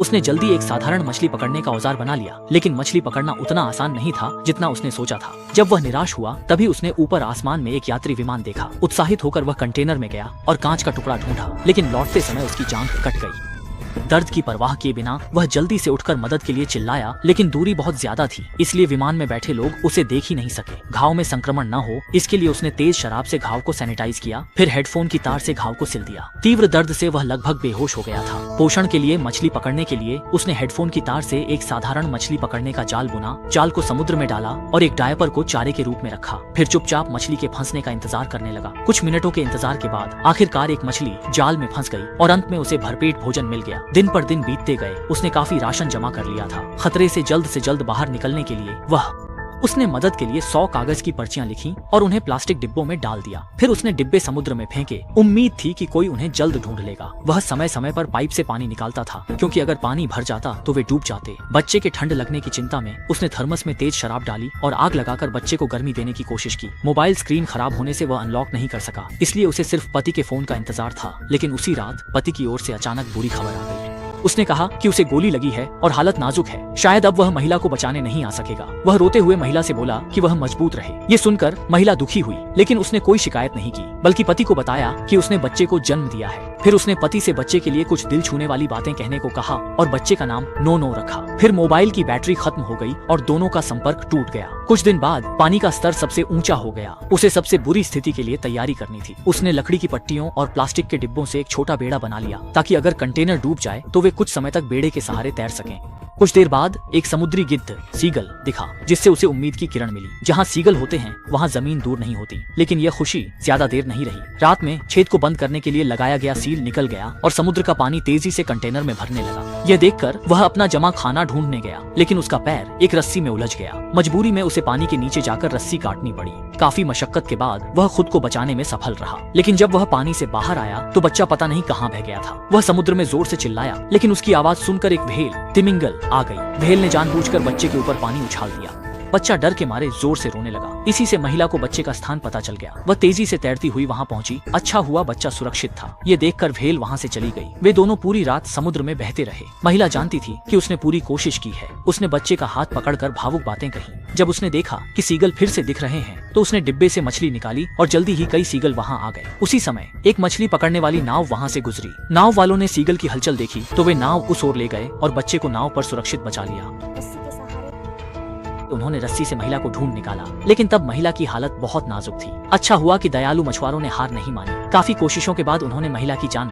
उसने जल्दी एक साधारण मछली पकड़ने का औजार बना लिया, लेकिन मछली पकड़ना उतना आसान नहीं था जितना उसने सोचा था। जब वह निराश हुआ तभी उसने ऊपर आसमान में एक यात्री विमान देखा। उत्साहित होकर वह कंटेनर में गया और कांच का टुकड़ा ढूंढा, लेकिन लौटते समय उसकी जान कट गई। दर्द की परवाह किए बिना वह जल्दी से उठकर मदद के लिए चिल्लाया, लेकिन दूरी बहुत ज्यादा थी, इसलिए विमान में बैठे लोग उसे देख ही नहीं सके। घाव में संक्रमण न हो इसके लिए उसने तेज शराब से घाव को सैनिटाइज किया, फिर हेडफोन की तार से घाव को सिल दिया। तीव्र दर्द से वह लगभग बेहोश हो गया था। पोषण के लिए मछली पकड़ने के लिए उसने हेडफोन की तार से एक साधारण मछली पकड़ने का जाल बुना, जाल को समुद्र में डाला और एक डायपर को चारे के रूप में रखा। फिर चुपचाप मछली के फंसने का इंतजार करने लगा। कुछ मिनटों के इंतजार के बाद आखिरकार एक मछली जाल में फंस गई और अंत में उसे भरपेट भोजन मिल गया। दिन पर दिन बीतते गए, उसने काफी राशन जमा कर लिया था। खतरे से जल्द बाहर निकलने के लिए उसने मदद के लिए 100 कागज की पर्चियां लिखी और उन्हें प्लास्टिक डिब्बों में डाल दिया। फिर उसने डिब्बे समुद्र में फेंके। उम्मीद थी कि कोई उन्हें जल्द ढूंढ लेगा। वह समय समय पर पाइप से पानी निकालता था, क्योंकि अगर पानी भर जाता तो वे डूब जाते। बच्चे के ठंड लगने की चिंता में उसने थर्मस में तेज शराब डाली और आग लगाकर बच्चे को गर्मी देने की कोशिश की। मोबाइल स्क्रीन खराब होने से वह अनलॉक नहीं कर सका, इसलिए उसे सिर्फ पति के फोन का इंतजार था। लेकिन उसी रात पति की ओर से अचानक बुरी खबर आ गई। उसने कहा कि उसे गोली लगी है और हालत नाजुक है, शायद अब वह महिला को बचाने नहीं आ सकेगा। वह रोते हुए महिला से बोला कि वह मजबूत रहे। ये सुनकर महिला दुखी हुई, लेकिन उसने कोई शिकायत नहीं की, बल्कि पति को बताया कि उसने बच्चे को जन्म दिया है। फिर उसने पति से बच्चे के लिए कुछ दिल छूने वाली बातें कहने को कहा और बच्चे का नाम नो रखा। फिर मोबाइल की बैटरी खत्म हो गई और दोनों का संपर्क टूट गया। कुछ दिन बाद पानी का स्तर सबसे ऊंचा हो गया। उसे सबसे बुरी स्थिति के लिए तैयारी करनी थी। उसने लकड़ी की पट्टियों और प्लास्टिक के डिब्बों से एक छोटा बेड़ा बना लिया, ताकि अगर कंटेनर डूब जाए तो वे कुछ समय तक बेड़े के सहारे तैर सकें। कुछ देर बाद एक समुद्री गिद्ध सीगल दिखा, जिससे उसे उम्मीद की किरण मिली। जहाँ सीगल होते हैं वहाँ जमीन दूर नहीं होती। लेकिन यह खुशी ज्यादा देर नहीं रही। रात में छेद को बंद करने के लिए लगाया गया सील निकल गया और समुद्र का पानी तेजी से कंटेनर में भरने लगा। यह देखकर वह अपना जमा खाना ढूंढने गया, लेकिन उसका पैर एक रस्सी में उलझ गया। मजबूरी में उसे पानी के नीचे जाकर रस्सी काटनी पड़ी। काफी मशक्कत के बाद वह खुद को बचाने में सफल रहा, लेकिन जब वह पानी से बाहर आया तो बच्चा पता नहीं कहाँ बह गया था। वह समुद्र में जोर से चिल्लाया, लेकिन उसकी आवाज सुनकर एक व्हेल तिमिंगल आ गई। व्हेल ने जानबूझकर बच्चे के ऊपर पानी उछाल दिया। बच्चा डर के मारे जोर से रोने लगा। इसी से महिला को बच्चे का स्थान पता चल गया। वह तेजी से तैरती हुई वहां पहुंची। अच्छा हुआ बच्चा सुरक्षित था। ये देखकर व्हेल वहां से चली गई। वे दोनों पूरी रात समुद्र में बहते रहे। महिला जानती थी कि उसने पूरी कोशिश की है। उसने बच्चे का हाथ पकड़कर भावुक बातें कही। जब उसने देखा कि सीगल फिर से दिख रहे हैं तो उसने डिब्बे से मछली निकाली और जल्दी ही कई सीगल वहां आ गए। उसी समय एक मछली पकड़ने वाली नाव वहां से गुजरी। नाव वालों ने सीगल की हलचल देखी तो वे नाव उस ओर ले गए और बच्चे को नाव पर सुरक्षित बचा लिया। उन्होंने रस्सी से महिला को ढूंढ निकाला, लेकिन तब महिला की हालत बहुत नाजुक थी। अच्छा हुआ कि दयालु मछुआरों ने हार नहीं मानी। काफी कोशिशों के बाद उन्होंने महिला की जान